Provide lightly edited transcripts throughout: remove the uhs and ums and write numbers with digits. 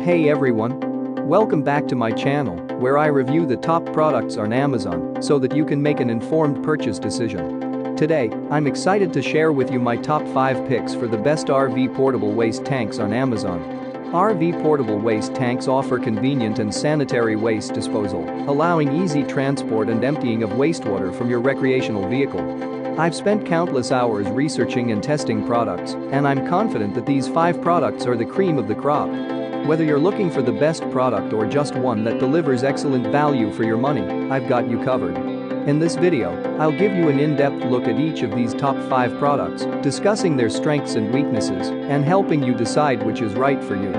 Hey everyone! Welcome back to my channel, where I review the top products on Amazon so that you can make an informed purchase decision. Today, I'm excited to share with you my top 5 picks for the best RV portable waste tanks on Amazon. RV portable waste tanks offer convenient and sanitary waste disposal, allowing easy transport and emptying of wastewater from your recreational vehicle. I've spent countless hours researching and testing products, and I'm confident that these 5 products are the cream of the crop. Whether you're looking for the best product or just one that delivers excellent value for your money, I've got you covered. In this video, I'll give you an in-depth look at each of these top 5 products, discussing their strengths and weaknesses, and helping you decide which is right for you.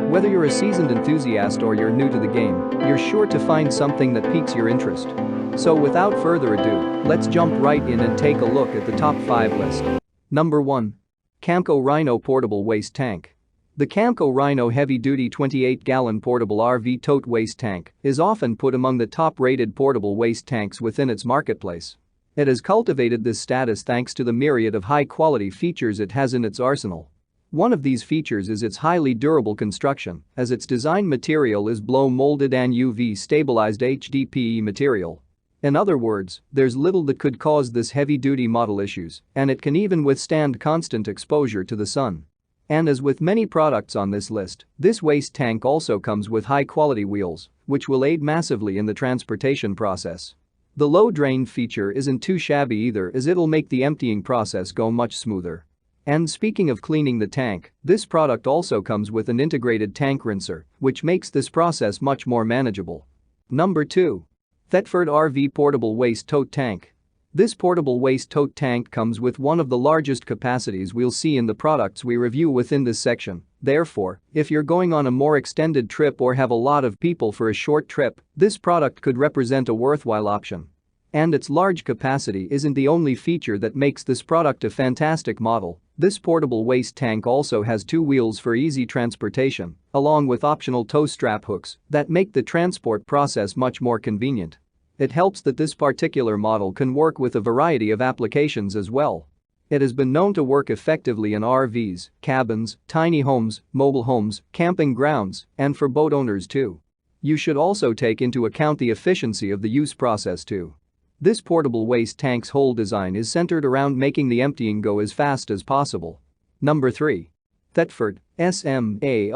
Whether you're a seasoned enthusiast or you're new to the game, you're sure to find something that piques your interest. So without further ado, let's jump right in and take a look at the top 5 list. Number 1. Campo Rhino Portable Waste Tank. The Campo Rhino heavy-duty 28-gallon portable RV tote waste tank is often put among the top-rated portable waste tanks within its marketplace. It has cultivated this status thanks to the myriad of high-quality features it has in its arsenal. One of these features is its highly durable construction, as its design material is blow-molded and UV-stabilized HDPE material. In other words, there's little that could cause this heavy-duty model issues, and it can even withstand constant exposure to the sun. And as with many products on this list, this waste tank also comes with high-quality wheels, which will aid massively in the transportation process. The low drain feature isn't too shabby either, as it'll make the emptying process go much smoother. And speaking of cleaning the tank, this product also comes with an integrated tank rinser, which makes this process much more manageable. Number 2. Thetford RV Portable Waste Tote Tank. This portable waste tote tank comes with one of the largest capacities we'll see in the products we review within this section. Therefore, if you're going on a more extended trip or have a lot of people for a short trip, this product could represent a worthwhile option. And its large capacity isn't the only feature that makes this product a fantastic model. This portable waste tank also has 2 wheels for easy transportation, along with optional tow strap hooks that make the transport process much more convenient. It helps that this particular model can work with a variety of applications as well. It has been known to work effectively in RVs, cabins, tiny homes, mobile homes, camping grounds, and for boat owners too. You should also take into account the efficiency of the use process too. This portable waste tank's whole design is centered around making the emptying go as fast as possible. Number 3. Thetford smarte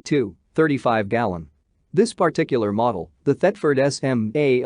Tote 35-gallon. This particular model, the Thetford smarte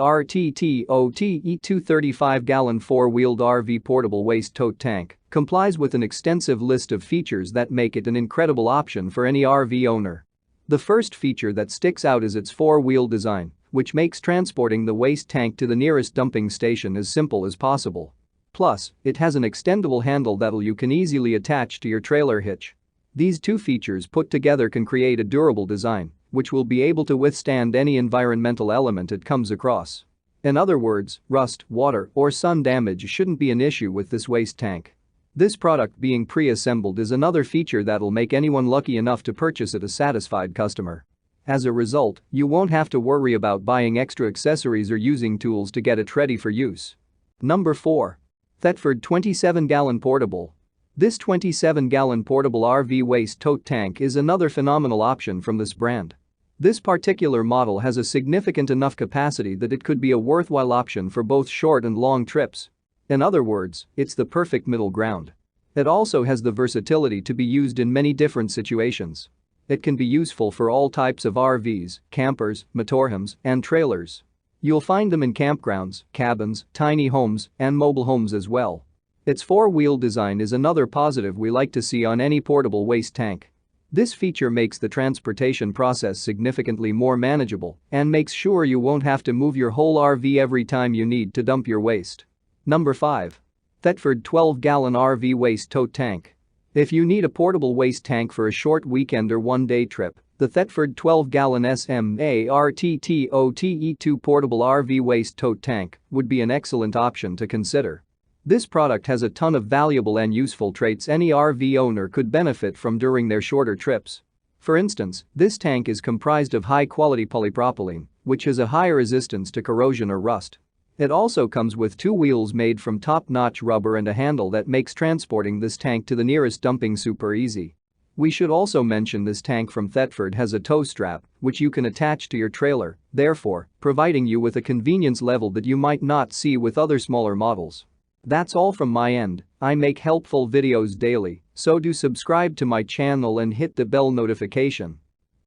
Tote 35-gallon 4-wheeled RV portable waste tote tank, complies with an extensive list of features that make it an incredible option for any RV owner. The first feature that sticks out is its 4-wheel design, which makes transporting the waste tank to the nearest dumping station as simple as possible. Plus, it has an extendable handle that you can easily attach to your trailer hitch. These 2 features put together can create a durable design, which will be able to withstand any environmental element it comes across. In other words, rust, water, or sun damage shouldn't be an issue with this waste tank. This product being pre-assembled is another feature that'll make anyone lucky enough to purchase it a satisfied customer. As a result, you won't have to worry about buying extra accessories or using tools to get it ready for use. Number 4. Thetford 27-gallon portable. This 27-gallon portable RV waste tote tank is another phenomenal option from this brand. This particular model has a significant enough capacity that it could be a worthwhile option for both short and long trips. In other words, it's the perfect middle ground. It also has the versatility to be used in many different situations. It can be useful for all types of RVs, campers, motorhomes, and trailers. You'll find them in campgrounds, cabins, tiny homes, and mobile homes as well. Its 4-wheel design is another positive we like to see on any portable waste tank. This feature makes the transportation process significantly more manageable and makes sure you won't have to move your whole RV every time you need to dump your waste. Number 5. Thetford 12-gallon RV waste tote tank. If you need a portable waste tank for a short weekend or one-day trip, the Thetford 12-gallon smarte Tote 2 portable RV waste tote tank would be an excellent option to consider. This product has a ton of valuable and useful traits any RV owner could benefit from during their shorter trips. For instance, this tank is comprised of high-quality polypropylene, which has a higher resistance to corrosion or rust. It also comes with 2 wheels made from top-notch rubber and a handle that makes transporting this tank to the nearest dumping super easy. We should also mention this tank from Thetford has a tow strap, which you can attach to your trailer, therefore, providing you with a convenience level that you might not see with other smaller models. That's all from my end. I make helpful videos daily, so do subscribe to my channel and hit the bell notification.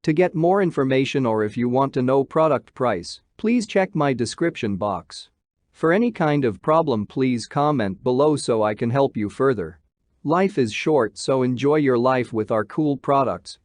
To get more information or if you want to know product price, please check my description box. For any kind of problem, please comment below so I can help you further. Life is short, so enjoy your life with our cool products.